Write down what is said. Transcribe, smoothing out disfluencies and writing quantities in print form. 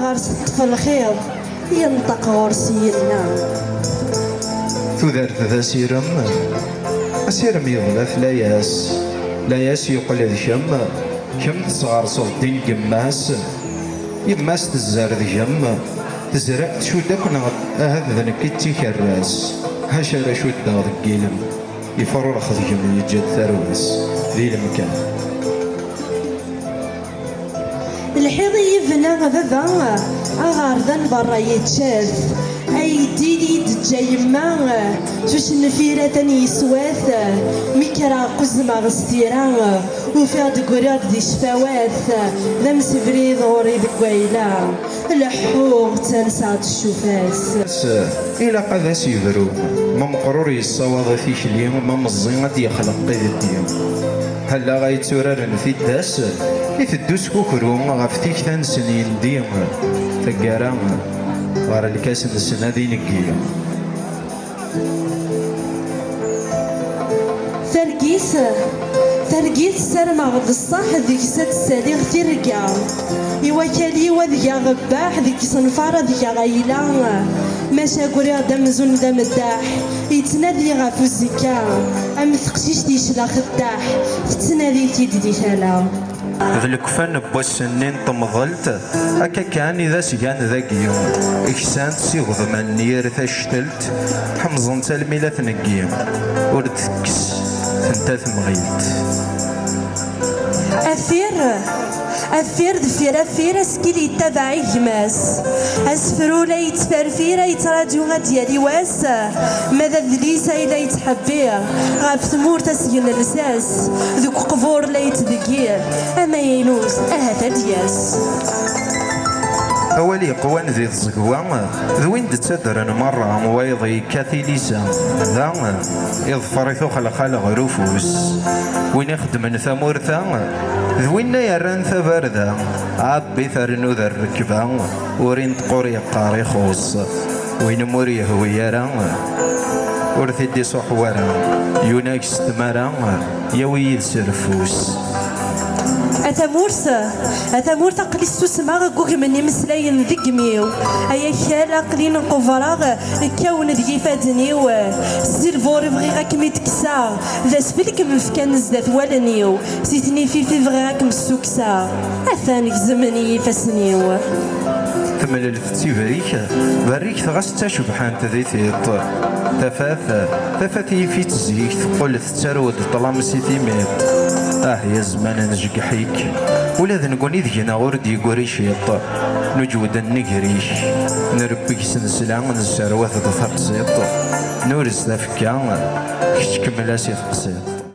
غار سطف الخيض ينطق غور سيدنا. تودرت ذا سيرم أسيرم يغلف لاياس يقل ذي كم تصغر صغدين قماس يماس تزار ذي تزرع شو داكنا هذا ذنك تيكراس هاشا شو دا ذكيلم يفرخ ذي يجد ثروس ذي المكان. الحيض يبنى بابا أغار ذن برا يتشاف أيدي لي دجا يما توش نفيرة تاني يسواث ميكرا قزمة غستيرا وفيها دقرات دي شفاوات ذا مسبريد غوري دقويلة الحوغ تنسى الشوفاس. إلا قذا سيبرو ما مقرور يصوض في شليم ما مزينة يخلق قيد الديم هلا غايتورارن في الداس يفدوس كوكرو غفتيك ثان سنين ديم تقارا غار الكاس السنة دي نقيا. ثرقيس سرما غد الصاح ذيك ست ساليغ ترقا يوكالي وذيا غباح ذيك صنفارة ذيك غايلة ماشا قريغ دمزون دم الداح يتنادي غافو الزكا أم ثقشيش ديشلا خداح تتنادي تيدي دي شالا. ذا الكفان بوسنين طمضلت هكا كان إذا سيان ذاك يوم إكسانت سيغض من نير ثشتلت حمزن تلميلة نقيم ورد تكس ثنتات مغيلت. أثير دفير أثير أسكيل يتبع يجماس أسفرو لا يتفرفير يتراجو غديالي واس ماذا ذليسا إلا يتحبير غاب ثمور تسجن الرساس ذوك قبور لا يتذكير أما ينوس أهتا دياس. أولي قوان ذي الزقوة ذوين تتدرن مرة مويضي كاثي ليسا ذا يظفر ثوخل خلق رفوس وين يخدم ثمورثا ذوين يرن ثبرذا عبي ثرنو ذا الركبة ورين تقوري قاري خوص وين موري هويرا ورثدي صحورا يوناكس تمارا يوي سرفوس. أتمورسا قلي ستسمع قوك مني مسلاين ذقميو أيا كالا قلين قفراغ كون ذي فادنيو السيلفور بغي راك ميتكسا ذا سفلك مفكان زدات والنيو سيتني في بغي راك مسوكسا أثانك زمني فاسنيو. تمل الفتي بريك ثغس تشبحان تذيثيط تفاثي في تزيك تقول تترود طلام سيتي ميط يا زمان نجق حيك ولا ذا نقول إذا غورد يقوري شيط نجود النقريش نربك سنسلا نسروات ثقسيط نورس ذا فكا كش كملاسي ثقسيط.